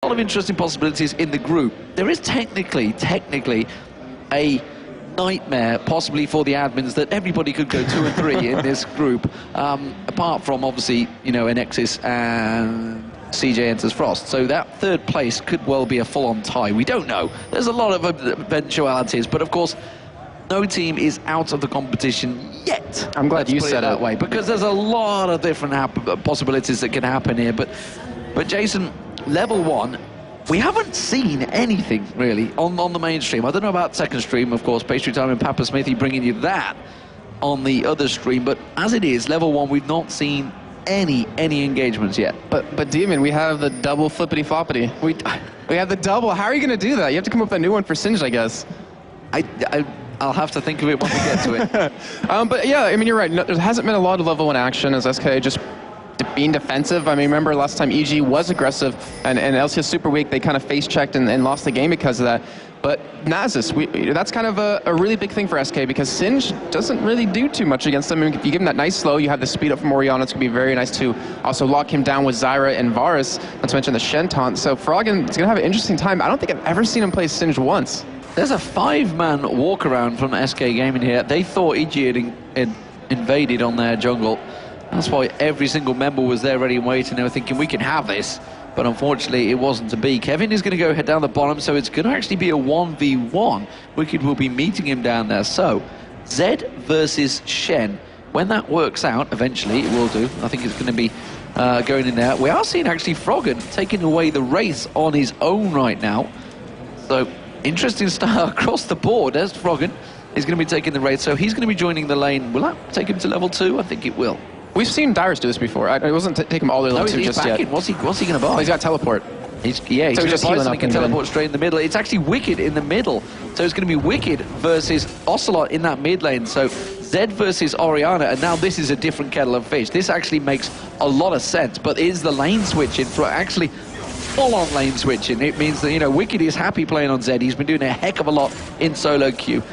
lot of interesting possibilities in the group. There is technically a nightmare possibly for the admins that everybody could go 2 and 3 in this group, apart from obviously, you know, Nexus and CJ enters Frost. So that third place could well be a full-on tie. We don't know. There's a lot of eventualities, but of course, no team is out of the competition yet. I'm glad you said it that way, because there's a lot of different possibilities that can happen here. But Jason, level 1, we haven't seen anything really on the mainstream. I don't know about second stream, of course. Pastry Time and Papa Smithy bringing you that on the other stream. But as it is, level 1, we've not seen any engagements yet. But Demon, we have the double flippity floppity. We have the double. How are you going to do that? You have to come up with a new one for Singed, I guess. I'll have to think of it when we get to it. But yeah, I mean, you're right. No, there hasn't been a lot of level 1 action as SK just being defensive. I mean, remember last time EG was aggressive and LCS Super Week, they kind of face-checked and lost the game because of that. But Nasus, that's kind of a really big thing for SK because Singed doesn't really do too much against them. I mean, if you give him that nice slow, you have the speed up from Orianna, it's going to be very nice to also lock him down with Zyra and Varus, not to mention the Shen taunt. So Froggen is going to have an interesting time. I don't think I've ever seen him play Singed once. There's a 5-man walk around from SK Gaming here. They thought EG had invaded on their jungle. That's why every single member was there ready and waiting. They were thinking, we can have this. But unfortunately, it wasn't to be. Kevin is going to go head down the bottom, so it's going to actually be a 1v1. Wicked will be meeting him down there. So, Zed versus Shen. When that works out, eventually it will do. I think it's going to be going in there. We are seeing actually Froggen taking away the race on his own right now. So, interesting start across the board. There's Froggen. He's going to be taking the raid, so he's going to be joining the lane. Will that take him to level 2? I think it will. We've seen Dyrus do this before. It wasn't take him all the way to level 2 just yet. What's he going to buy? Oh, he's got teleport. He's just healing up. He can teleport straight in the middle. It's actually Wicked in the middle. So it's going to be Wicked versus Ocelot in that mid lane. So Zed versus Orianna, and now this is a different kettle of fish. This actually makes a lot of sense, but is the lane switching for actually full-on lane switching. It means that, you know, Wicked is happy playing on Zed. He's been doing a heck of a lot in solo queue.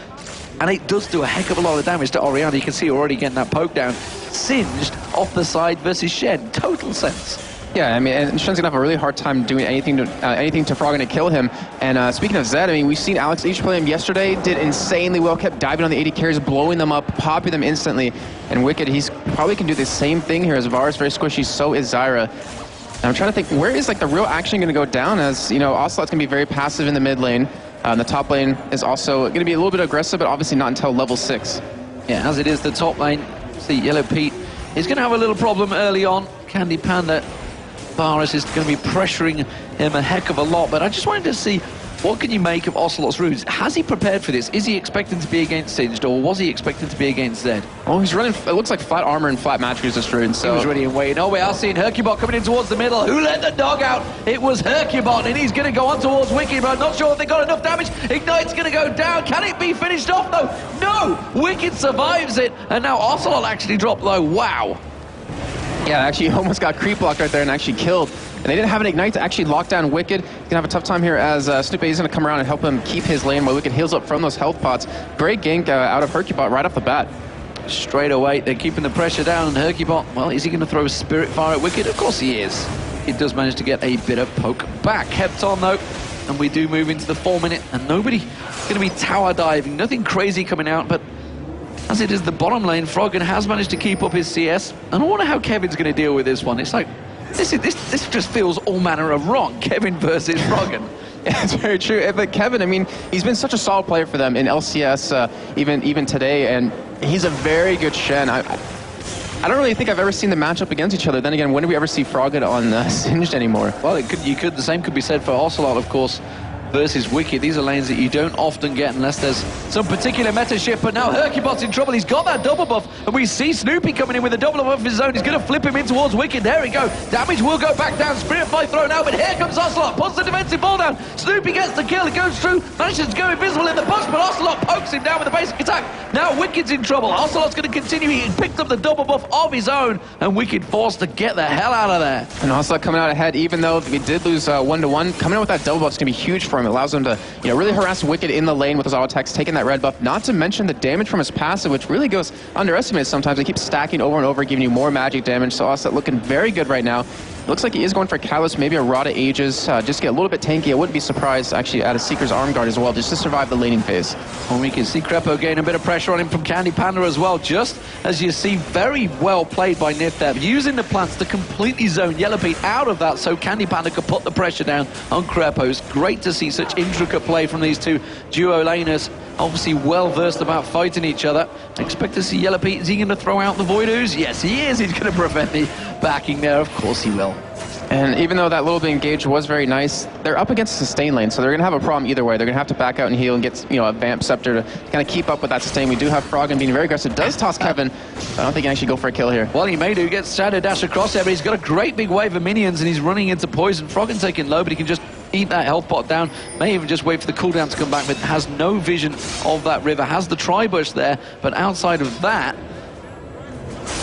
And it does do a heck of a lot of damage to Orianna. You can see already getting that poke down. Singed off the side versus Shen. Total sense. Yeah, I mean, and Shen's gonna have a really hard time doing anything to Froggen to kill him. And speaking of Zed, I mean, we've seen Alex Leach play him yesterday, did insanely well, kept diving on the 80 carries, blowing them up, popping them instantly. And Wicked, he's probably can do the same thing here as Varus, very squishy, so is Zyra. And I'm trying to think, where is like the real action gonna go down, as, you know, Ocelot's gonna be very passive in the mid lane. The top lane is also going to be a little bit aggressive, but obviously not until level 6. Yeah, as it is, the top lane, see, Yellow Pete is going to have a little problem early on. Candy Panda, Varus is going to be pressuring him a heck of a lot, but I just wanted to see, what can you make of Ocelot's runes? Has he prepared for this? Is he expecting to be against Singed, or was he expecting to be against Zed? Oh, he's running, it looks like flat armor and flat magic resist runes, so... He was ready and waiting. Oh, we are seeing Hercubot coming in towards the middle. Who let the dog out? It was Hercubot, and he's going to go on towards Wicked, but I'm not sure if they got enough damage. Ignite's going to go down. Can it be finished off, though? No! Wicked survives it, and now Ocelot actually dropped low. Wow. Yeah, actually almost got creep blocked right there and actually killed. And they didn't have an Ignite to actually lock down Wicked. He's going to have a tough time here as Snoopy is going to come around and help him keep his lane while Wicked heals up from those health pots. Great gank out of Hercubot right off the bat. Straight away, they're keeping the pressure down, and Hercubot, well, is he going to throw a Spirit Fire at Wicked? Of course he is. He does manage to get a bit of poke back. Kept on, though, and we do move into the 4-minute, and nobody going to be tower diving. Nothing crazy coming out, but as it is the bottom lane, Froggen has managed to keep up his CS, and I wonder how Kevin's going to deal with this one. It's like, this just feels all manner of wrong. Kevin versus Froggen. Yeah, it's very true. But Kevin, I mean, he's been such a solid player for them in LCS, even today, and he's a very good Shen. I don't really think I've ever seen them match up against each other. Then again, when do we ever see Froggen on Singed anymore? Well, the same could be said for Ocelot, of course, versus Wicked. These are lanes that you don't often get unless there's some particular meta shift, but now Hercubot's in trouble. He's got that double buff, and we see Snoopy coming in with a double buff of his own. He's going to flip him in towards Wicked. There we go. Damage will go back down. Spirit Fire thrown out, but here comes Ocelot. Puts the defensive ball down. Snoopy gets the kill. It goes through. Manages to go invisible in the push, but Ocelot pokes him down with a basic attack. Now Wicked's in trouble. Ocelot's going to continue. He picked up the double buff of his own, and Wicked forced to get the hell out of there. And Ocelot coming out ahead, even though we did lose 1-1. Coming out with that double buff is going to be huge for him. It allows him to, you know, really harass Wicked in the lane with his auto attacks, taking that red buff, not to mention the damage from his passive, which really goes underestimated sometimes. It keeps stacking over and over, giving you more magic damage, so Ocelot looking very good right now. Looks like he is going for Callus, maybe a Rod of Ages, just get a little bit tanky. I wouldn't be surprised actually at a Seeker's Arm Guard as well, just to survive the laning phase. And we can see Crepo getting a bit of pressure on him from Candy Panda as well, just as you see, very well played by Nif there, using the plants to completely zone Yellow Pete out of that so Candy Panda could put the pressure down on Crepo. It's great to see such intricate play from these two duo laners. Obviously well versed about fighting each other. Expect to see Yellow Pete. Is he going to throw out the Void Ooze? Yes, he is. He's going to prevent the backing there. Of course he will. And even though that little bit engage was very nice, they're up against a sustain lane, so they're going to have a problem either way. They're going to have to back out and heal and get, you know, a Vamp Scepter to kind of keep up with that sustain. We do have Froggen being very aggressive. Does toss Kevin, but I don't think he can actually go for a kill here. Well, he may do. Gets Shadow Dash across there, but he's got a great big wave of minions and he's running into poison. Froggen taking low, but he can just eat that health pot down. May even just wait for the cooldown to come back, but has no vision of that river. Has the Tri-Bush there, but outside of that,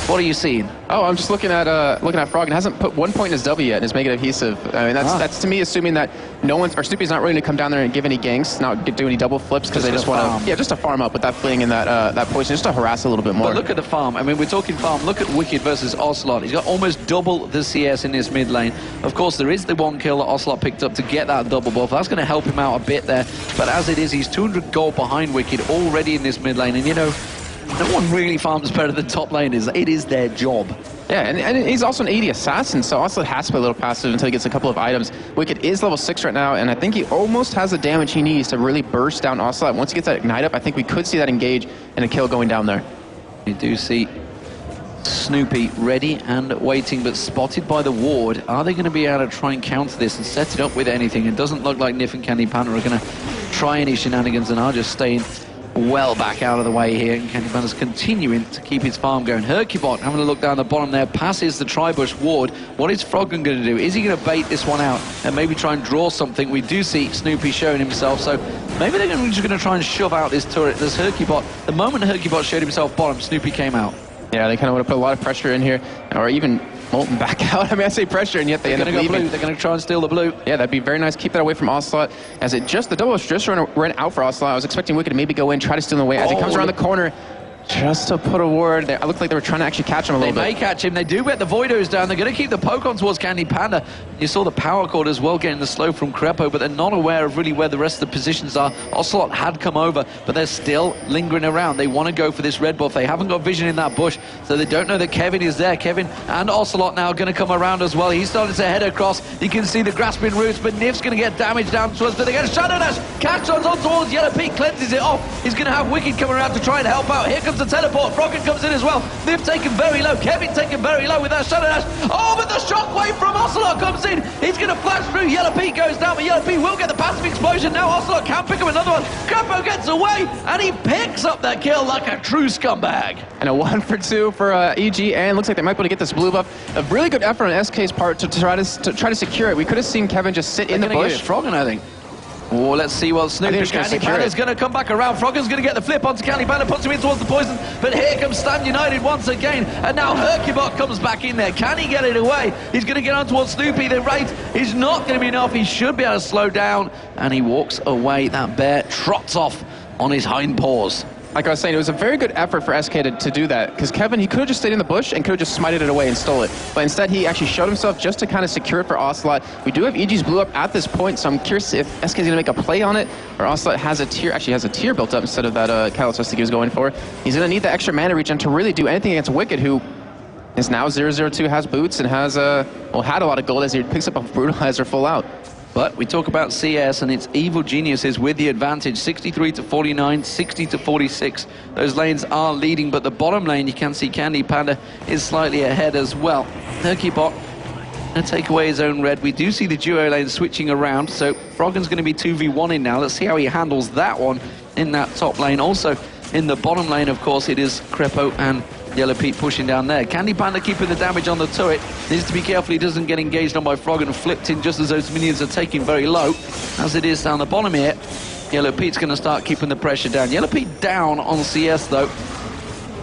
what are you seeing? Oh, I'm just looking at Froggen. Hasn't put 1 point in his W yet and is making it adhesive. I mean, that's to me assuming that no one's, or Snoopy's not willing to come down there and give any ganks, not do any double flips because they just want to, yeah, just to farm up with that fling and that poison, just to harass a little bit more. But look at the farm. I mean, we're talking farm. Look at Wicked versus Ocelot. He's got almost double the CS in his mid lane. Of course, there is the one kill that Ocelot picked up to get that double buff. That's going to help him out a bit there. But as it is, he's 200 gold behind Wicked already in this mid lane. And, you know, no one really farms better than top laners. It is their job. Yeah, and he's also an 80 assassin, so also has to play a little passive until he gets a couple of items. Wicked is level 6 right now, and I think he almost has the damage he needs to really burst down Ocelot. Once he gets that ignite up, I think we could see that engage and a kill going down there. You do see Snoopy ready and waiting, but spotted by the ward. Are they going to be able to try and counter this and set it up with anything? It doesn't look like Nif and Candy Panda are going to try any shenanigans and are just staying well back out of the way here, and Candy Panda's continuing to keep his farm going. Hercubot having a look down the bottom there, passes the Tri-Bush ward. What is Froggen going to do? Is he going to bait this one out and maybe try and draw something? We do see Snoopy showing himself, so maybe they're just going to try and shove out this turret. There's Hercubot. The moment Hercubot showed himself bottom, Snoopy came out. Yeah, they kind of want to put a lot of pressure in here, or even Molten back out. I mean, I say pressure, and yet they end up leaving. They're going to try and steal the blue. Yeah, that'd be very nice. Keep that away from Ocelot. As it just, the double just ran out for Ocelot. I was expecting Wicked to maybe go in, try to steal him away. As he comes around the corner, just to put a ward there. It looked like they were trying to actually catch him a little bit. They may catch him. They do get the Void Ooze down. They're going to keep the poke on towards Candy Panda. You saw the power cord as well getting the slow from Crepo, but they're not aware of really where the rest of the positions are. Ocelot had come over, but they're still lingering around. They want to go for this red buff. They haven't got vision in that bush, so they don't know that Kevin is there. Kevin and Ocelot now going to come around as well. He's starting to head across. You can see the grasping roots, but Nif's going to get damage down towards, but they get a Shadow Dash. Catch on towards Yellow Pete, cleanses it off. He's going to have Wicked coming around to try and help out. Here comes the teleport. Froggen comes in as well. Nif taken very low. Kevin taken very low with that Shadow Dash. Oh, but the shockwave from Ocelot comes in. He's going to flash through. Yellow Pete goes down, but Yellow Pete will get the passive explosion. Now Ocelot can pick up another one. Crepo gets away, and he picks up that kill like a true scumbag. And a 1 for 2 for EG, and looks like they might be able to get this blue buff. A really good effort on SK's part to try to secure it. We could have seen Kevin just sit in the bush. Froggen, I think. Oh, let's see what Snoopy. Candy Panda's going to come back around. Froggen's going to get the flip onto Candy Panda, puts him in towards the poison. But here comes Stan United once again. And now Hercubot comes back in there. Can he get it away? He's going to get on towards Snoopy. The rate is not going to be enough. He should be able to slow down. And he walks away. That bear trots off on his hind paws. Like I was saying, it was a very good effort for SK to do that, because Kevin, he could have just stayed in the bush and could have just smited it away and stole it. But instead, he actually showed himself just to kind of secure it for Ocelot. We do have EG's blue up at this point, so I'm curious if SK is going to make a play on it, or Ocelot has a tier built up instead of that Callus I think he was going for. He's going to need the extra mana regen to really do anything against Wicked, who is now 0-0-2, has boots, and has, had a lot of gold as he picks up a Brutalizer full out. But we talk about CS, and it's Evil Geniuses with the advantage, 63 to 49, 60 to 46. Those lanes are leading, but the bottom lane, you can see Candy Panda is slightly ahead as well. Hercubot going to take away his own red. We do see the duo lane switching around, so Froggen's going to be 2v1 now. Let's see how he handles that one in that top lane. Also, in the bottom lane, of course, it is Crepo and Yellow Pete pushing down there. Candy Panda keeping the damage on the turret. Needs to be careful he doesn't get engaged on by Froggen and flipped in just as those minions are taking very low. As it is down the bottom here, Yellow Pete's going to start keeping the pressure down. Yellow Pete down on CS though.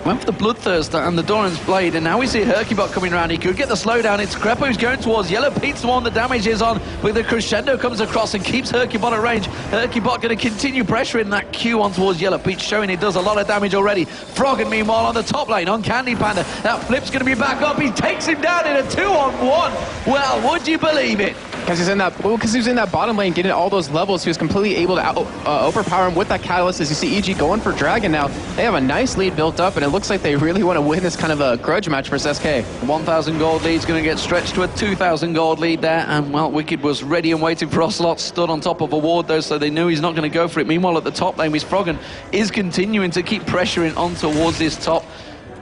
Went for the Bloodthirster and the Doran's Blade, and now we see Hercubot coming around. He could get the slowdown. It's Crepo who's going towards Yellow Pete's the one the damage is on, but the Crescendo comes across and keeps Hercubot at range. Hercubot going to continue pressuring that Q on towards Yellow Pete, showing it does a lot of damage already. Froggen, meanwhile, on the top lane on Candy Panda. That flip's going to be back up. He takes him down in a 2-on-1. Well, would you believe it? Because he was in that bottom lane getting all those levels. He was completely able to overpower him with that catalyst. As you see EG going for Dragon now, they have a nice lead built up, and it looks like they really want to win this kind of a grudge match versus SK. 1,000 gold lead's going to get stretched to a 2,000 gold lead there, and well, Wicked was ready and waiting for Ocelot, stood on top of a ward though, so they knew he's not going to go for it. Meanwhile, at the top lane, Froggen is continuing to keep pressuring on towards this top.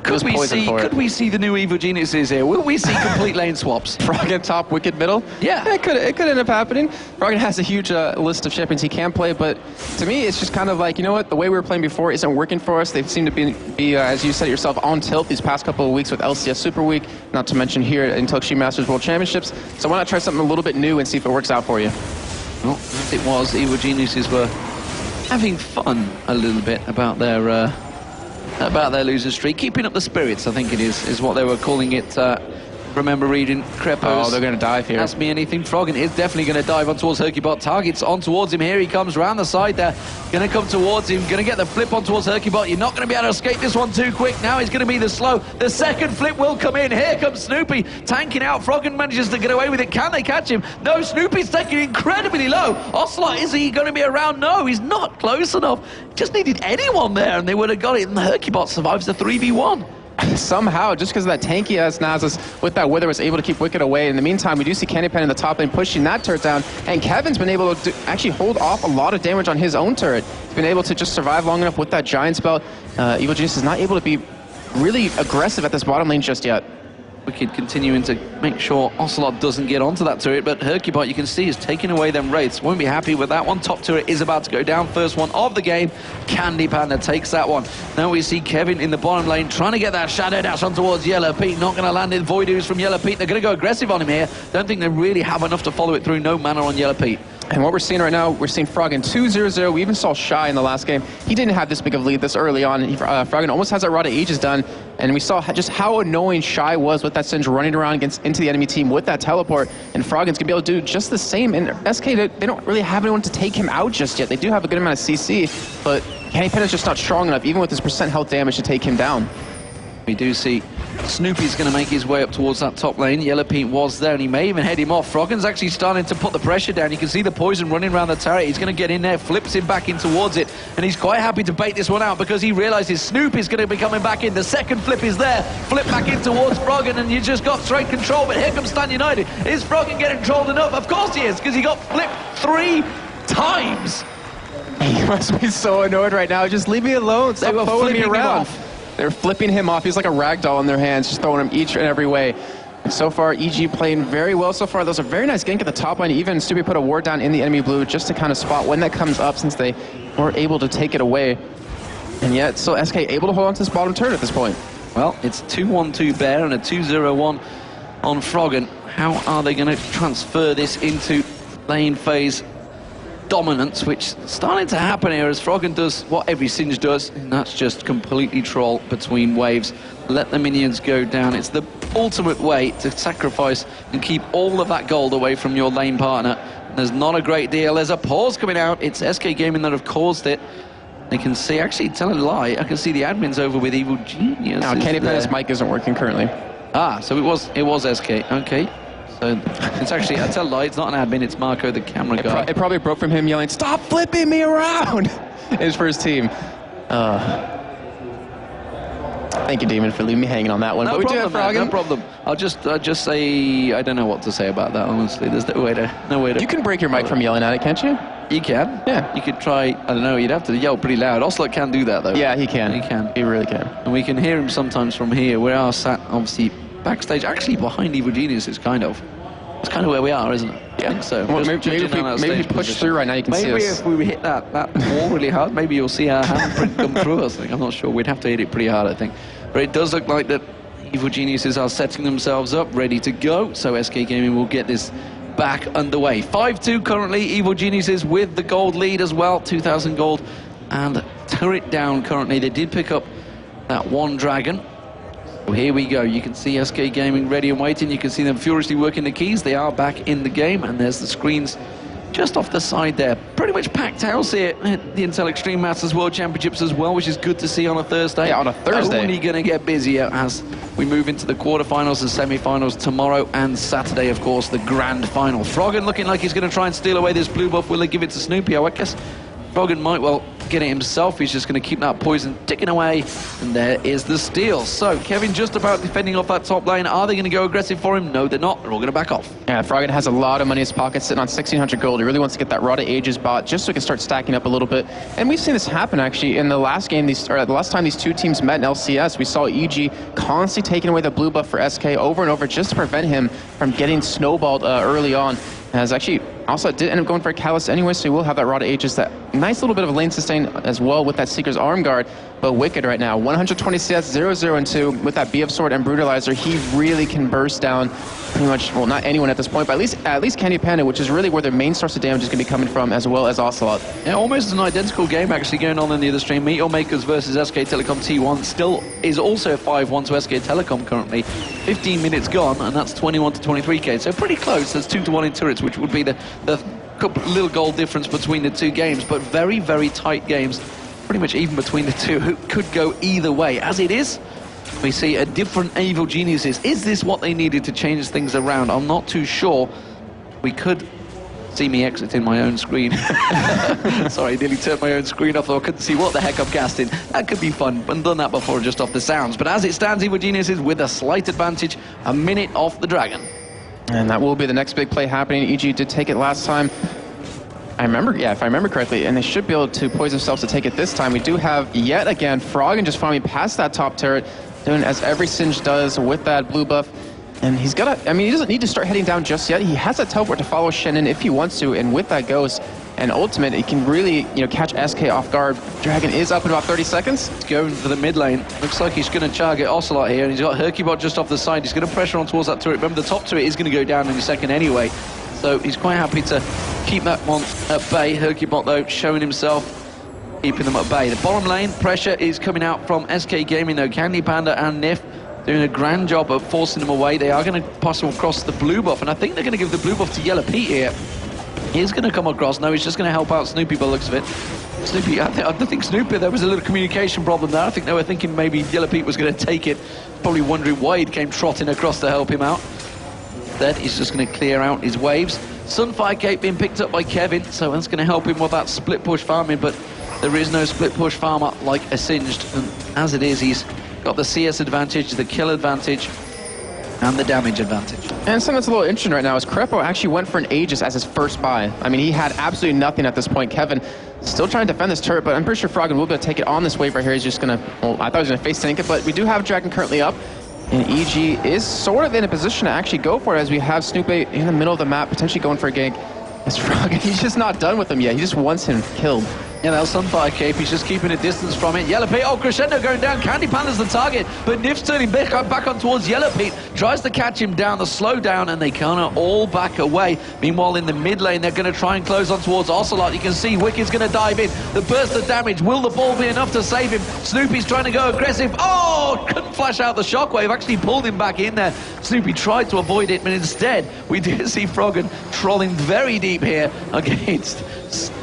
Could we see the new Evil Geniuses here? Will we see complete lane swaps? Froggen top, Wicked middle? Yeah. It could end up happening. Froggen has a huge list of champions he can play, but to me, it's just kind of like, you know what, the way we were playing before isn't working for us. They seem to be as you said yourself, on tilt these past couple of weeks with LCS Super Week, not to mention here until Extreme Masters World Championships. So why not try something a little bit new and see if it works out for you? Well, as it was, Evil Geniuses were having fun a little bit about their loser streak, keeping up the spirits, I think it is what they were calling it. Remember reading Crepos. Oh, they're going to dive here. Ask me anything. Froggen is definitely going to dive on towards Hercubot. Targets on towards him. Here he comes round the side there. Going to come towards him. Going to get the flip on towards Hercubot. You're not going to be able to escape this one too quick. Now he's going to be the slow. The second flip will come in. Here comes Snoopy tanking out. Froggen manages to get away with it. Can they catch him? No, Snoopy's taking incredibly low. Ocelot, is he going to be around? No, he's not close enough. Just needed anyone there and they would have got it. And the Hercubot survives the 3v1. Somehow, just because of that tanky as Nasus with that Wither was able to keep Wicked away. In the meantime, we do see Candy Pen in the top lane pushing that turret down, and Kevin's been able to actually hold off a lot of damage on his own turret. He's been able to just survive long enough with that Giant spell. Evil Genius is not able to be really aggressive at this bottom lane just yet. Wicked continuing to make sure Ocelot doesn't get onto that turret, but Hercubot, you can see, is taking away them wraiths. Won't be happy with that one. Top turret is about to go down. First one of the game. Candy Panda takes that one. Now we see Kevin in the bottom lane trying to get that Shadow Dash on towards Yellow Pete. Not going to land in Voidoos from Yellow Pete. They're going to go aggressive on him here. Don't think they really have enough to follow it through. No mana on Yellow Pete. And what we're seeing right now, we're seeing Froggen 2-0-0. We even saw Shy in the last game. He didn't have this big of a lead this early on. Froggen almost has that Rod of Ages done. And we saw just how annoying Shy was with that Singed running around into the enemy team with that teleport. And Froggen's going to be able to do just the same. And SK, they don't really have anyone to take him out just yet. They do have a good amount of CC, but Candy Pen is just not strong enough, even with his % health damage, to take him down. We do see Snoopy's going to make his way up towards that top lane. Yellow Pete was there, and he may even head him off. Froggen's actually starting to put the pressure down. You can see the poison running around the turret. He's going to get in there, flips him back in towards it, and he's quite happy to bait this one out because he realizes Snoopy's going to be coming back in. The second flip is there. Flip back in towards Froggen, and you just got straight control. But here comes Stan United. Is Froggen getting trolled enough? Of course he is, because he got flipped 3 times. He must be so annoyed right now. Just leave me alone. Stop following me around. They're flipping him off. He's like a rag doll in their hands, just throwing him each and every way. And so far, EG playing very well so far. Those are very nice gank at the top line. Even Stupid put a ward down in the enemy blue just to kind of spot when that comes up, since they weren't able to take it away. And yet, still SK able to hold on to this bottom turret at this point. Well, it's 2-1-2 Bear and a 2-0-1 on Froggen. How are they going to transfer this into lane phase dominance, which is starting to happen here as Froggen does what every Singed does, and that's just completely troll between waves. Let the minions go down. It's the ultimate way to sacrifice and keep all of that gold away from your lane partner. There's not a great deal. There's a pause coming out. It's SK Gaming that have caused it. They can see, actually, tell a lie, I can see the admins over with Evil Genius. Now, Candy Pen's mic isn't working currently. Ah, so it was SK. Okay. So it's actually, I tell a lie, it's not an admin, it's Marco, the camera guy. It probably broke from him yelling, "Stop flipping me around!" It's for his team. Thank you, Demon, for leaving me hanging on that one. No but problem, we do have Froggen. no problem. I'll just say, I don't know what to say about that, honestly. There's no way to... You can break your mic from yelling at it, can't you? You can? Yeah. You could try, I don't know, you'd have to yell pretty loud. Ocelot can do that, though. Yeah, he can. He can. He really can. And we can hear him sometimes from here. We are sat, obviously, backstage, actually behind Evil Geniuses, kind of. That's kind of where we are, isn't it? Yeah. I think so. Well, maybe if we push through right now, you can see us. Maybe if we hit that wall really hard, maybe you'll see our handprint come through us. I'm not sure. We'd have to hit it pretty hard, I think. But it does look like that Evil Geniuses are setting themselves up, ready to go. So SK Gaming will get this back underway. 5-2 currently. Evil Geniuses with the gold lead as well. 2,000 gold and turret down currently. They did pick up that one dragon. Well, here we go. You can see SK Gaming ready and waiting. You can see them furiously working the keys. They are back in the game, and there's the screens just off the side there. Pretty much packed house here at the Intel Extreme Masters World Championships as well, which is good to see on a Thursday. Yeah, on a Thursday. Only going to get busier as we move into the quarterfinals and semi-finals tomorrow, and Saturday, of course, the grand final. Froggen looking like he's going to try and steal away this blue buff. Will they give it to Snoopy? I guess Froggen might well get it himself. He's just going to keep that poison ticking away, and there is the steal. So Kevin just about defending off that top lane. Are they going to go aggressive for him? No, they're not. They're all going to back off. Yeah, Froggen has a lot of money in his pocket, sitting on 1,600 gold. He really wants to get that Rod of Ages bot just so he can start stacking up a little bit. And we've seen this happen actually in the last game, the last time these two teams met in LCS. We saw EG constantly taking away the blue buff for SK over and over just to prevent him from getting snowballed early on. As actually also did end up going for a Callus anyway, so he will have that Rod of Ages, that nice little bit of a lane sustain as well with that Seeker's Arm Guard. But Wicked right now, 120 CS, 0-0 and 2 with that BF Sword and Brutalizer. He really can burst down pretty much, well, not anyone at this point, but at least Candy Panda, which is really where their main source of damage is going to be coming from, as well as Ocelot. Yeah, almost an identical game actually going on in the other stream. Meteor Makers versus SK Telecom T1 still is also 5-1 to SK Telecom currently. 15 minutes gone, and that's 21 to 23k, so pretty close. There's 2-1 in turrets, which would be the little goal difference between the two games, but very, very tight games. Pretty much even between the two, who could go either way. As it is, we see a different Evil Geniuses. Is this what they needed to change things around? I'm not too sure. We could see me exiting my own screen. Sorry, I nearly turned my own screen off, so I couldn't see what the heck I'm casting. That could be fun. I've done that before just off the sounds. But as it stands, Evil Geniuses with a slight advantage, a minute off the Dragon. And that will be the next big play happening. EG did take it last time. I remember, yeah, if I remember correctly, and they should be able to poise themselves to take it this time. We do have, yet again, Froggen just farming past that top turret, doing as every Singe does with that blue buff. And he's got to, I mean, he doesn't need to start heading down just yet. He has a teleport to follow Shannon if he wants to, and with that Ghost and Ultimate, he can really, catch SK off guard. Dragon is up in about 30 seconds. He's going for the mid lane. Looks like he's going to target Ocelot here, and he's got Hercubot just off the side. He's going to pressure on towards that turret. Remember, the top turret is going to go down in a second anyway. So he's quite happy to keep that one at bay. Hercubot, though, showing himself, keeping them at bay. The bottom lane pressure is coming out from SK Gaming, though. Candy Panda and Nif doing a grand job of forcing them away. They are going to pass them across the blue buff, and I think they're going to give the blue buff to Yellow Pete here. He's going to come across. No, he's just going to help out Snoopy by the looks of it. Snoopy, I think Snoopy, there was a little communication problem there. I think they were thinking maybe Yellow Pete was going to take it, probably wondering why he came trotting across to help him out. Instead, he's just going to clear out his waves. Sunfire Cape being picked up by Kevin, so that's going to help him with that split push farming, but there is no split push farmer like a Singed, and as it is, he's got the CS advantage, the kill advantage, and the damage advantage. And something that's a little interesting right now is Crepo actually went for an Aegis as his first buy. I mean, he had absolutely nothing at this point. Kevin still trying to defend this turret, but I'm pretty sure Froggen will be able to take it on this wave right here. He's just going to, well, I thought he was going to face tank it, but we do have Dragon currently up. And EG is sort of in a position to actually go for it, as we have Snoopy in the middle of the map, potentially going for a gank. As Froggen, he's just not done with him yet. He just wants him killed. Yeah, that was Sunfire Cape. He's just keeping a distance from it. Yellow Pete, oh, Crescendo going down. Candy Panda's the target, but Nif's turning back on towards Yellow Pete. Tries to catch him down, the slow down, and they kind of all back away. Meanwhile, in the mid lane, they're going to try and close on towards Ocelot. You can see Wicked's going to dive in. The burst of damage. Will the ball be enough to save him? Snoopy's trying to go aggressive. Oh, couldn't flash out the shockwave. Actually pulled him back in there. Snoopy tried to avoid it, but instead, we did see Froggen trolling very deep here against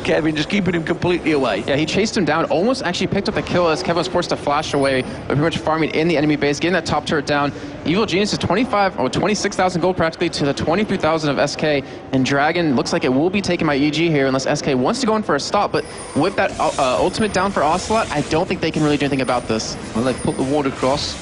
Kevin, just keeping him completely away. Yeah, he chased him down, almost actually picked up the kill as Kevin was forced to flash away, but pretty much farming in the enemy base, getting that top turret down. Evil Genius is 26,000 gold practically to the 23,000 of SK, and Dragon looks like it will be taken by EG here unless SK wants to go in for a stop, but with that ultimate down for Ocelot, I don't think they can really do anything about this. Well, they've put the ward across.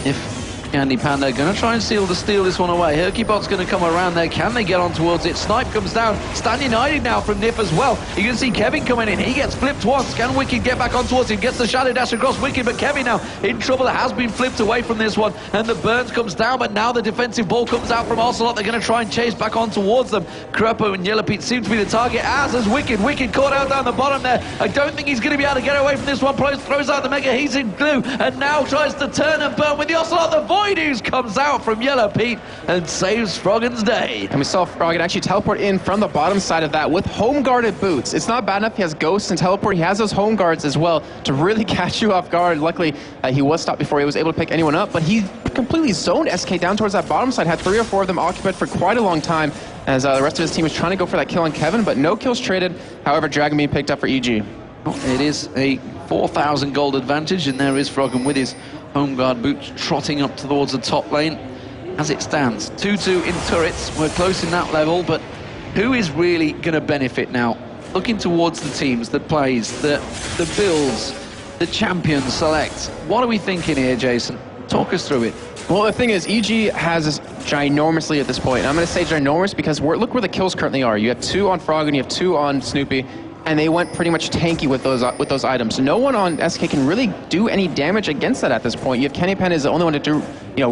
If Candy Panda going to try and steal this one away. Hercubot's going to come around there. Can they get on towards it? Snipe comes down. Stand United now from Nif as well. You can see Kevin coming in. He gets flipped once. Can Wicked get back on towards him? Gets the shadow dash across Wicked, but Kevin now in trouble. It has been flipped away from this one, and the burns comes down, but now the defensive ball comes out from Ocelot. They're going to try and chase back on towards them. Crepo and Yellow Pete seem to be the target, as is Wicked. Wicked caught out down the bottom there. I don't think he's going to be able to get away from this one. Throws out the Mega Heating Glue, and now tries to turn and burn with the Ocelot. The Voidooz comes out from Yellow Pete and saves Froggen's day. And we saw Froggen actually teleport in from the bottom side of that with home guarded boots. It's not bad enough he has ghosts and teleport. He has those home guards as well to really catch you off guard. Luckily, he was stopped before he was able to pick anyone up, but he completely zoned SK down towards that bottom side, had 3 or 4 of them occupied for quite a long time as the rest of his team was trying to go for that kill on Kevin, but no kills traded. However, Dragon being picked up for EG. It is a 4,000 gold advantage, and there is Froggen with his home guard boots trotting up towards the top lane. As it stands, 2-2 in turrets. We're close in that level, but who is really going to benefit now? Looking towards the teams that plays, the builds, the champions select. What are we thinking here, Jason? Talk us through it. Well, the thing is, EG has this ginormously at this point. And I'm going to say ginormous because look where the kills currently are. You have 2 on Froggen, you have 2 on Snoopy, and they went pretty much tanky with those items. No one on SK can really do any damage against that at this point. You have Kenny Pen is the only one to do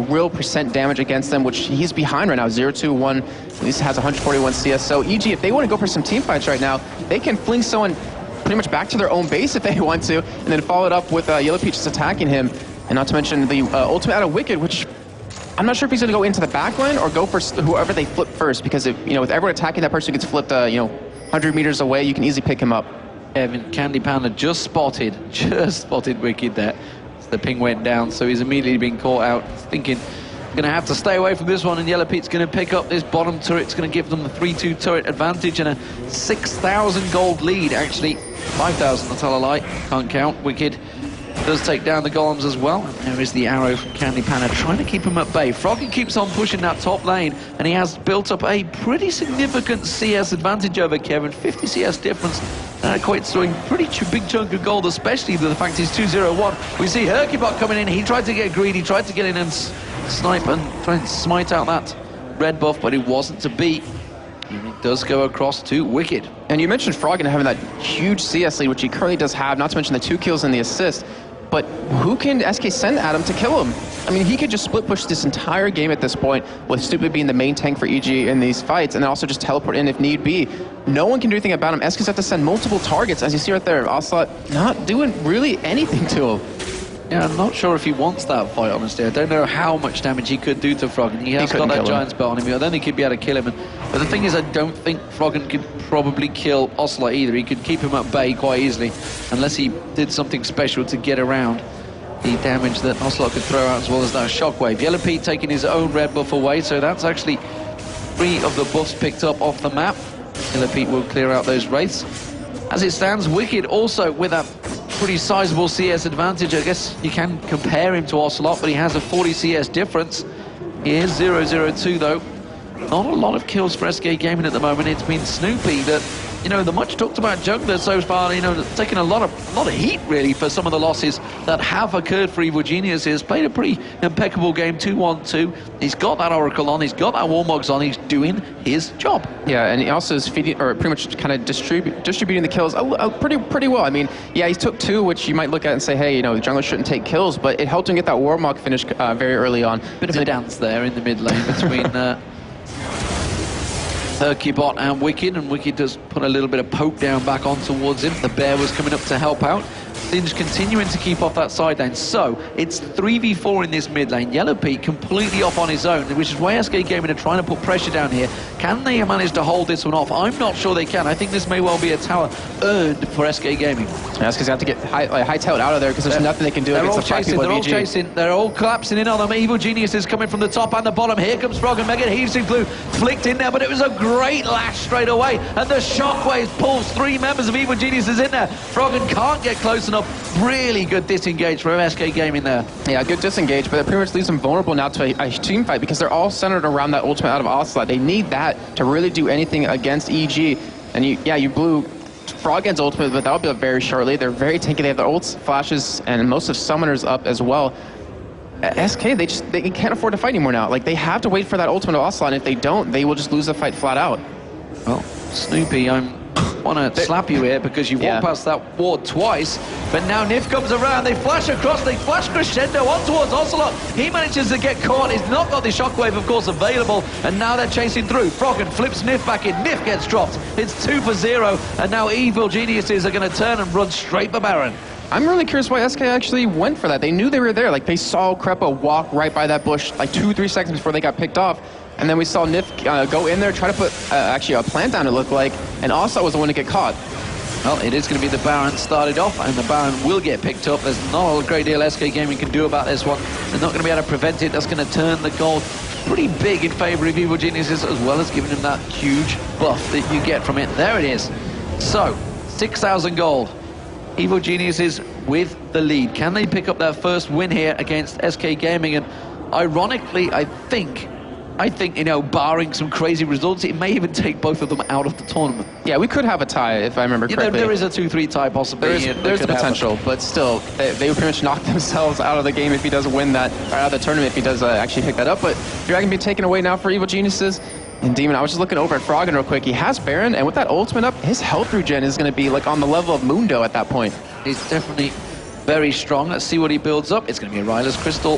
real percent damage against them, which he's behind right now. 0-2-1, at least has 141 CS. So EG, if they want to go for some team fights right now, they can fling someone pretty much back to their own base if they want to, and then follow it up with Yellow Peach just attacking him. And not to mention the ultimate out of Wicked, which I'm not sure if he's going to go into the back line or go for whoever they flip first, because if with everyone attacking, that person gets flipped 100 meters away, you can easily pick him up. Evan Candy Panda just spotted Wicked there. So the ping went down, so he's immediately been caught out. He's thinking, going to have to stay away from this one, and Yellow Pete's going to pick up this bottom turret. It's going to give them the 3-2 turret advantage and a 6,000 gold lead, actually. 5,000, I'll tell a lie. Can't count. Wicked does take down the golems as well. And there is the arrow from Candy Panda trying to keep him at bay. Froggen keeps on pushing that top lane, and he has built up a pretty significant CS advantage over Kevin. 50 CS difference. That equates to a pretty big chunk of gold, especially the fact he's 2-0-1. We see Hercubot coming in. He tried to get greedy, tried to get in and snipe and try and smite out that red buff, but it wasn't to be. And it does go across to Wicked. And you mentioned Froggen having that huge CS lead, which he currently does have, not to mention the 2 kills and the assist. But who can SK send at him to kill him? I mean, he could just split push this entire game at this point, with Stupid being the main tank for EG in these fights, and then also just teleport in if need be. No one can do anything about him. SK's have to send multiple targets, as you see right there. Ocelot not doing really anything to him. Yeah, I'm not sure if he wants that fight, honestly. I don't know how much damage he could do to Froggen. He has got that giant spell on him. I don't think he'd be able to kill him. But the thing is, I don't think Froggen could probably kill Ocelot either. He could keep him at bay quite easily, unless he did something special to get around the damage that Ocelot could throw out, as well as that shockwave. Yellow Pete taking his own red buff away, so that's actually 3 of the buffs picked up off the map. Yellow Pete will clear out those wraiths. As it stands, Wicked also with a pretty sizable CS advantage. I guess you can compare him to Ocelot, but he has a 40 CS difference. He is 0-0-2 though. Not a lot of kills for SK Gaming at the moment. It's been Snoopy that, the much talked about jungler so far, taking a lot of heat really for some of the losses that have occurred for Evil Geniuses. Played a pretty impeccable game, 2-1-2. He's got that Oracle on, he's got that Warmogs on, he's doing his job. Yeah, and he also is feeding, or pretty much kind of distributing the kills pretty well. I mean, yeah, he took 2, which you might look at and say, hey, the jungler shouldn't take kills, but it helped him get that Warmog finish very early on. Bit of a dance there in the mid lane between Hercubot and Wicked does put a little bit of poke down back on towards him. The bear was coming up to help out. Singe continuing to keep off that side lane. So it's 3v4 in this mid lane. Yellow Pete completely off on his own, which is why SK Gaming are trying to put pressure down here. Can they manage to hold this one off? I'm not sure they can. I think this may well be a tower earned for SK Gaming. That's because they have to get hightailed out of there, because there's nothing they can do against the 5 people They're all chasing. They're all collapsing in on them. Evil Genius is coming from the top and the bottom. Here comes Froggen. Mega Heaving Glue flicked in there, but it was a great lash straight away. And the shockwave pulls 3 members of Evil Geniuses in there. Froggen can't get close enough. Really good disengage from SK Gaming there. Yeah, good disengage, but it pretty much leaves them vulnerable now to a team fight, because they're all centered around that ultimate out of Ocelot. They need that to really do anything against EG. And you blew Froggen's ultimate, but that'll be up very shortly. They're very tanky. They have their ults, flashes, and most of Summoners up as well. SK, they can't afford to fight anymore now. Like, they have to wait for that ultimate of Ocelot, and if they don't, they will just lose the fight flat out. Well, Snoopy, I want to slap you here because you've walked past that ward twice, but now Nif comes around, they flash across, they flash crescendo on towards Ocelot. He manages to get caught, he's not got the shockwave, of course, available, and now they're chasing through. Froggen flips Nif back in, Nif gets dropped. It's 2 for 0, and now Evil Geniuses are going to turn and run straight for Baron. I'm really curious why SK actually went for that. They knew they were there. Like, they saw Krepo walk right by that bush like 2-3 seconds before they got picked off. And then we saw Nif go in there, try to put actually a plant down, it looked like, and also was the one to get caught. Well, it is going to be the Baron started off, and the Baron will get picked up. There's not a great deal SK Gaming can do about this one. They're not going to be able to prevent it. That's going to turn the gold pretty big in favor of Evil Geniuses, as well as giving them that huge buff that you get from it. There it is. So, 6,000 gold. Evil Geniuses with the lead. Can they pick up their first win here against SK Gaming? And ironically, I think, you know, barring some crazy results, it may even take both of them out of the tournament. Yeah, we could have a tie, if I remember correctly. There is a 2-3 tie possibly. There's the potential, but still, they would pretty much knock themselves out of the game if he doesn't win that, or out of the tournament if he does actually pick that up. But Dragon be taken away now for Evil Geniuses. And Demon, I was just looking over at Froggen real quick. He has Baron, and with that ultimate up, his health regen is going to be like on the level of Mundo at that point. He's definitely very strong. Let's see what he builds up. It's going to be a Ryla's Crystal.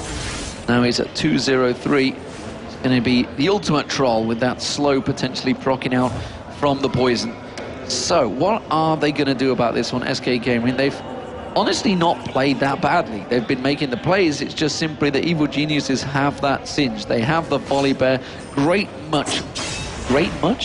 Now he's at 203. It's going to be the ultimate troll with that slow potentially proccing out from the poison. So what are they going to do about this one, SK Gaming? They've honestly not played that badly. They've been making the plays. It's just simply the Evil Geniuses have that singe. They have the volley bear. Great much?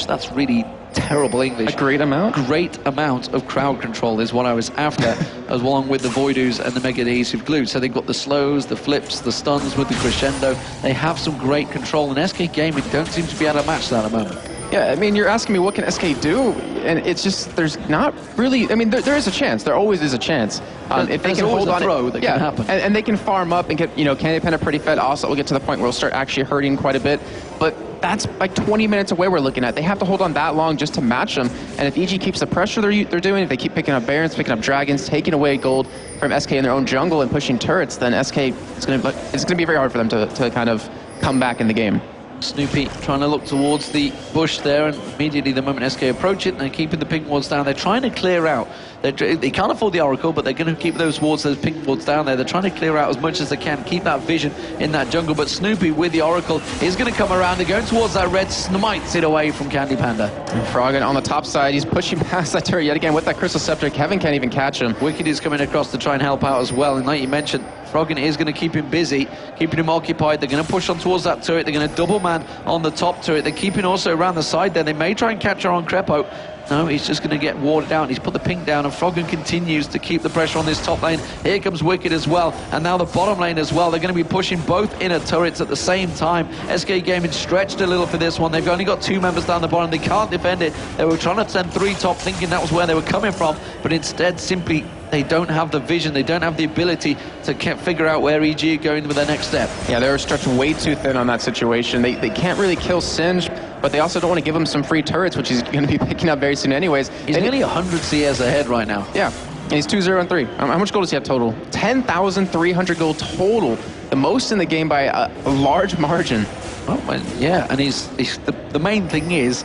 That's really terrible English. A great amount? Great amount of crowd control is what I was after, as along with the Voidoos and the Mega Adhesive Glue. So they've got the slows, the flips, the stuns with the crescendo. They have some great control, and SK Gaming don't seem to be able to match that at the moment. Yeah, I mean, you're asking me what can SK do, and it's just, there's not really, I mean, there is a chance. There always is a chance. If they can hold on, that can happen. And they can farm up and get, you know, Candy Panda pretty fed. Also, we'll get to the point where we'll start actually hurting quite a bit. But that's like 20 minutes away we're looking at. They have to hold on that long just to match them. And if EG keeps the pressure they're doing, if they keep picking up Barons, picking up Dragons, taking away gold from SK in their own jungle and pushing turrets, then SK, it's going to be very hard for them to kind of come back in the game. Snoopy trying to look towards the bush there, and immediately the moment SK approach it, they're keeping the pink wards down. They're trying to clear out. They can't afford the Oracle, but they're going to keep those pink wards down there. They're trying to clear out as much as they can, keep that vision in that jungle. But Snoopy with the Oracle is going to come around. They're going towards that red, smites it away from Candy Panda. And Froggen on the top side, he's pushing past that turret yet again with that Crystal Scepter. Kevin can't even catch him. Wicked is coming across to try and help out as well, and like you mentioned, Froggen is going to keep him busy, keeping him occupied. They're going to push on towards that turret. They're going to double man on the top turret. They're keeping also around the side there. They may try and capture on Krepo. No, he's just going to get warded out. He's put the ping down, and Froggen continues to keep the pressure on this top lane. Here comes Wicked as well, and now the bottom lane as well. They're going to be pushing both inner turrets at the same time. SK Gaming stretched a little for this one. They've only got 2 members down the bottom. They can't defend it. They were trying to send 3 top, thinking that was where they were coming from, but instead simply they don't have the vision, they don't have the ability to figure out where EG are going with their next step. Yeah, they were stretched way too thin on that situation. They can't really kill Singe, but they also don't want to give him some free turrets, which he's going to be picking up very soon anyways. He's nearly 100 CS ahead right now. Yeah, and he's 2-0-3. How much gold does he have total? 10,300 gold total. The most in the game by a large margin. Oh, well, yeah, and the main thing is,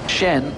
Shen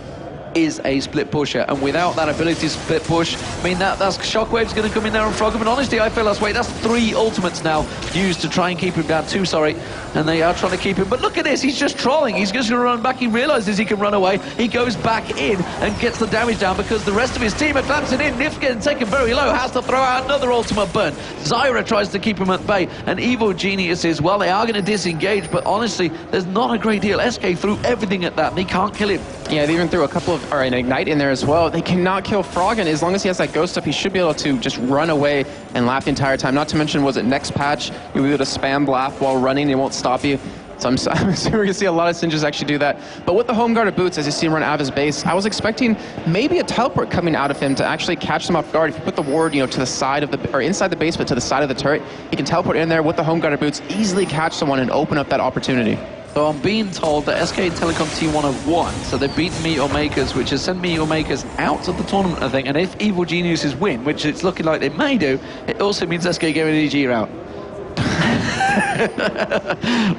is a split pusher, and without that ability to split push, I mean, that's Shockwave's going to come in there and Froggen, and honestly, I feel that's 3 ultimates now used to try and keep him down, 2, sorry, and they are trying to keep him, but look at this, he's just trolling, he's just going to run back, he realizes he can run away, he goes back in and gets the damage down because the rest of his team are glancing in. Nif getting taken very low, has to throw out another ultimate burn. Zyra tries to keep him at bay, and Evil Geniuses, well, they are going to disengage, but honestly, there's not a great deal. SK threw everything at that, they can't kill him. Yeah, they even threw a couple of, or an Ignite in there as well. They cannot kill Froggen. As long as he has that ghost up, he should be able to just run away and laugh the entire time. Not to mention, was it next patch, you'll be able to spam laugh while running, it won't stop you. So I'm assuming we're going to see a lot of Singes actually do that. But with the home guard of boots, as you see him run out of his base, I was expecting maybe a teleport coming out of him to actually catch them off guard. If you put the ward, you know, to the side of the, or inside the base, but to the side of the turret, he can teleport in there with the home guard of boots, easily catch someone and open up that opportunity. So I'm being told that SK Telecom T1 have won, so they've beaten Meteor Makers, which has sent Meteor Makers out of the tournament, I think, and if Evil Geniuses win, which it's looking like they may do, it also means SK Gaming and EG are out.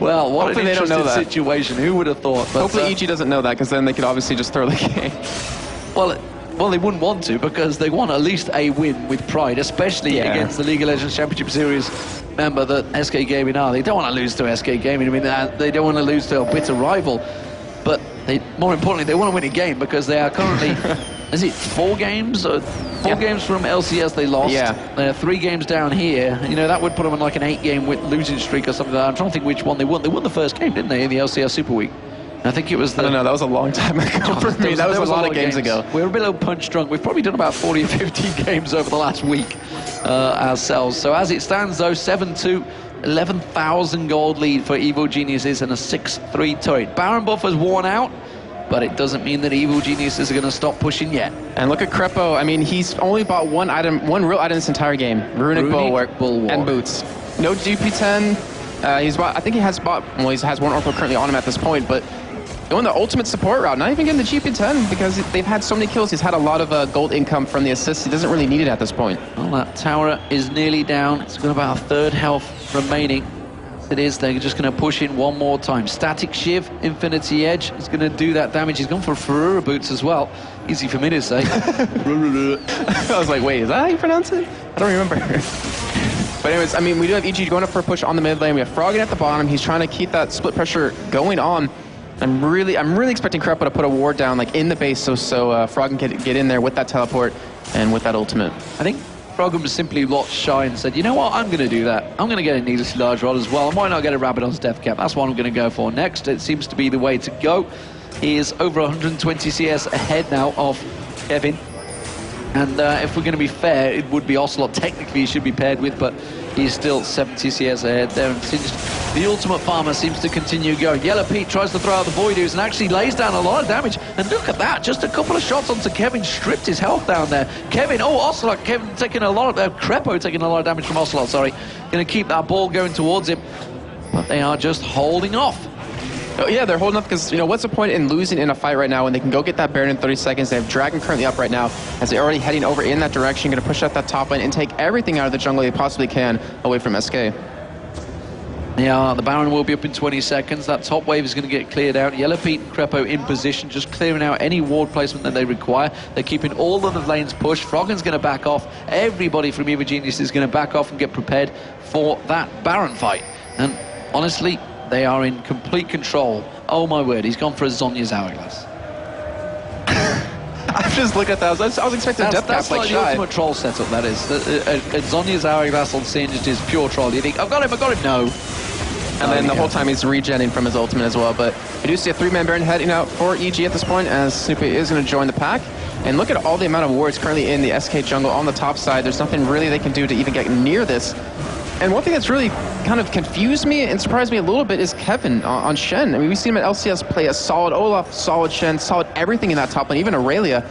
Well, what Hopefully an interesting situation, who would have thought? But, hopefully EG doesn't know that, because then they could obviously just throw the game. Well, they wouldn't want to, because they want at least a win with pride, especially against the League of Legends Championship Series member that SK Gaming are. They don't want to lose to SK Gaming. I mean, they don't want to lose to a bitter rival, but more importantly, they want to win a game, because they are currently is it 4 games? 4 games from LCS they lost. Yeah. They're 3 games down here. You know, that would put them on like an 8-game losing streak or something like that. I'm trying to think which one they won. They won the first game, didn't they, in the LCS Super Week? I think it was the... I don't know, that was a long time ago for me. That was a lot of games ago. We were a little punch drunk. We've probably done about 40 or 50 games over the last week ourselves. So as it stands, though, 7-2, 11,000 gold lead for Evil Geniuses and a 6-3 turret. Baron buff has worn out, but it doesn't mean that Evil Geniuses are going to stop pushing yet. And look at Crepo. I mean, he's only bought one real item this entire game. Runic Bulwark and boots. No GP10. He's bought, I think he has bought, well, he has one Oracle currently on him at this point, but going the ultimate support route, not even getting the GP10 because they've had so many kills. He's had a lot of gold income from the assists. He doesn't really need it at this point. Well, that tower is nearly down. It's got about a third health remaining. It is, they're just going to push in one more time. Static Shiv, Infinity Edge is going to do that damage. He's gone for Ferrura boots as well. Easy for me to say. I was like, wait, is that how you pronounce it? I don't remember. But anyways, I mean, we do have EG going up for a push on the mid lane. We have Froggen at the bottom. He's trying to keep that split pressure going on. I'm really expecting Crepo to put a ward down like in the base so Froggen can get in there with that teleport and with that ultimate. I think Froggen was simply lost shy and said, you know what, I'm going to do that. I'm going to get a needlessly large rod as well. I might not get a Rabadon's death cap. That's what I'm going to go for next. It seems to be the way to go. He is over 120 CS ahead now of Kevin. And if we're going to be fair, it would be Ocelot. Technically, he should be paired with, but he's still 70 CS ahead there. And the ultimate farmer seems to continue going. Yellow Pete tries to throw out the Voidoos and actually lays down a lot of damage. And look at that, just a couple of shots onto Kevin, stripped his health down there. Kevin, oh, Ocelot, Kevin taking a lot of, Crepo taking a lot of damage from Ocelot, sorry. Going to keep that ball going towards him. But they are just holding off. Oh, yeah, they're holding up because, you know, what's the point in losing in a fight right now when they can go get that Baron in 30 seconds? They have Dragon currently up right now as they're already heading over in that direction, going to push out that top lane and take everything out of the jungle they possibly can away from SK. Yeah, the Baron will be up in 20 seconds. That top wave is going to get cleared out. Yellow Pete and Crepo in position, just clearing out any ward placement that they require. They're keeping all of the lanes pushed. Froggen's going to back off. Everybody from Evil Genius is going to back off and get prepared for that Baron fight. And honestly, they are in complete control. Oh my word, he's gone for a Zhonya's Hourglass. I just looked at that. I was expecting a death cap that's like the ultimate troll setup, that is. A Zhonya's Hourglass on scene just is pure troll. You think, I've got him, no. And then the whole time he's regenning from his ultimate as well. But we do see a 3-man Baron heading out for EG at this point as Snoopy is going to join the pack. And look at all the amount of wards currently in the SK jungle on the top side. There's nothing really they can do to even get near this. And one thing that's really kind of confused me and surprised me a little bit is Kevin on Shen. I mean, we've seen him at LCS play a solid Olaf, solid Shen, solid everything in that top lane, even Aurelia.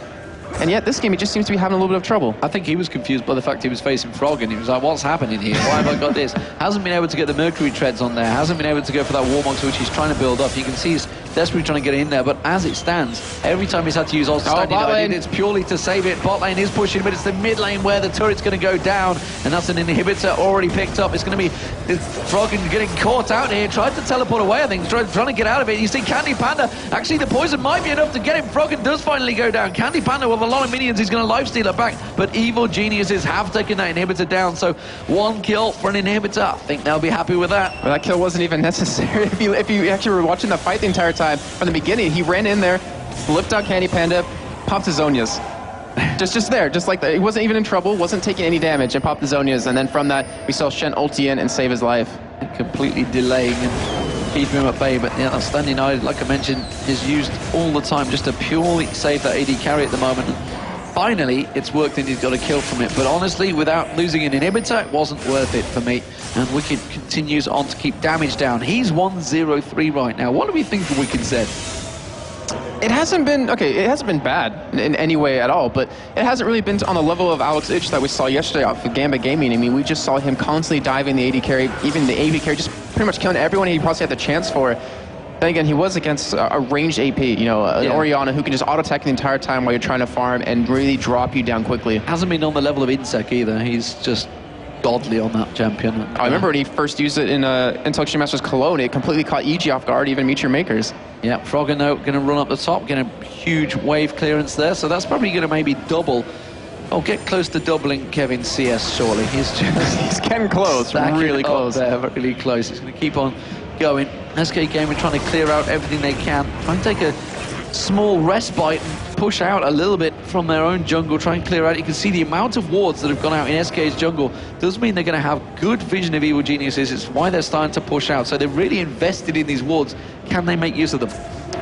And yet this game, he just seems to be having a little bit of trouble. I think he was confused by the fact he was facing Froggen. He was like, what's happening here? Why have I got this? Hasn't been able to get the Mercury treads on there. Hasn't been able to go for that Warmox, which he's trying to build up. You can see he's desperately trying to get in there. But as it stands, every time he's had to use it's purely to save it. Bot lane is pushing, but it's the mid lane where the turret's going to go down. And that's an inhibitor already picked up. It's going to be Froggen getting caught out here. Tried to teleport away, I think. Trying to get out of it. You see Candy Panda. Actually, the poison might be enough to get him. Froggen does finally go down. Candy Panda with a lot of minions. He's going to lifesteal it back, but Evil Geniuses have taken that inhibitor down, so 1 kill for an inhibitor. I think they'll be happy with that. Well, that kill wasn't even necessary. If you actually were watching the fight the entire time, from the beginning, he ran in there, flipped out Candy Panda, popped his Zhonya's. just there, just like that. He wasn't even in trouble, wasn't taking any damage, and popped the Zhonya's, and then from that, we saw Shen ulti in and save his life. Completely delaying and keeping him at bay, but yeah, that standing eye, like I mentioned, is used all the time just to purely save that AD carry at the moment. Finally, it's worked and he's got a kill from it. But honestly, without losing an inhibitor, it wasn't worth it for me. And Wicked continues on to keep damage down. He's 1-0-3 right now. What do we think of Wicked Zed? It hasn't been, okay, it hasn't been bad in any way at all, but it hasn't really been on the level of Alex Ich that we saw yesterday off of Gambit Gaming. I mean, we just saw him constantly diving the AD carry, even the AV carry, just pretty much killing everyone he possibly had the chance for. Then again, he was against a ranged AP, you know, an Orianna who can just auto-attack the entire time while you're trying to farm and really drop you down quickly. Hasn't been on the level of Insec either. He's just godly on that champion. I remember when he first used it in Intel Extreme Masters Cologne, it completely caught EG off guard, even Meteor Makers. Yeah, Froggen though, going to run up the top, get a huge wave clearance there, so that's probably going to maybe double, or get close to doubling Kevin's CS, surely. He's just... he's getting close, really close. There, really close. He's going to keep on going. SK Gaming trying to clear out everything they can, trying to take a small respite. push out a little bit from their own jungle, try and clear out. You can see the amount of wards that have gone out in SK's jungle does mean they're going to have good vision of Evil Geniuses. It's why they're starting to push out. So they're really invested in these wards. Can they make use of them?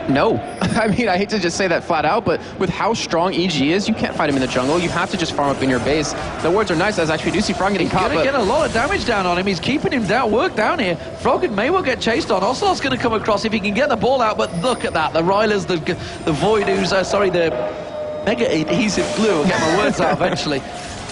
No. I mean, I hate to just say that flat out, but with how strong EG is, you can't fight him in the jungle. You have to just farm up in your base. The wards are nice, as actually do see Frog getting caught. He's going to get a lot of damage down on him. He's keeping him down, work down here. Frog may well get chased on. Ocelot's going to come across if he can get the ball out, but look at that. The Rylers, the Voidoos, the Mega Adhesive Glue, I'll get my words out eventually,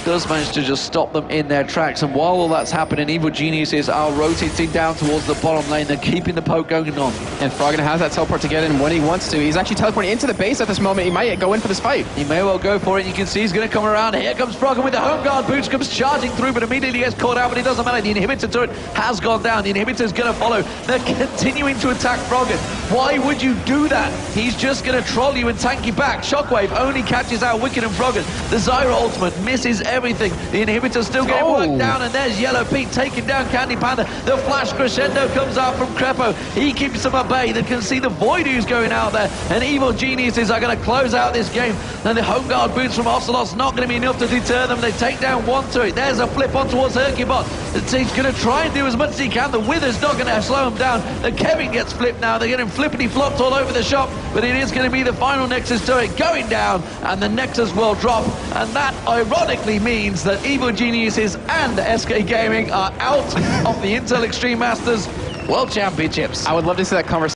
does manage to just stop them in their tracks. And while all that's happening, Evil Geniuses are rotating down towards the bottom lane. They're keeping the poke going on. And Froggen has that teleport to get in when he wants to. He's actually teleporting into the base at this moment. He might go in for this fight. He may well go for it. You can see he's going to come around. Here comes Froggen with the home guard boots, comes charging through, but immediately gets caught out, but it doesn't matter. The inhibitor turret has gone down. The inhibitor's going to follow. They're continuing to attack Froggen. Why would you do that? He's just going to troll you and tank you back. Shockwave only catches out Wicked and Froggen. The Zyra ultimate misses everything. The inhibitor's still getting worked down, and there's Yellow Pete taking down Candy Panda. The flash crescendo comes out from Crepo. He keeps them at bay. They can see the Voidoos going out there, and Evil Geniuses are going to close out this game. And the home guard boots from Ocelot's not going to be enough to deter them. They take down one turret. There's a flip on towards Hercubot. He's going to try and do as much as he can. The Wither's not going to slow him down. The Kevin gets flipped now. They're getting flippity-flopped all over the shop, but it is going to be the final Nexus turret going down, and the Nexus will drop. And that ironically means that Evil Geniuses and SK Gaming are out of the Intel Extreme Masters World Championships. I would love to see that conversation.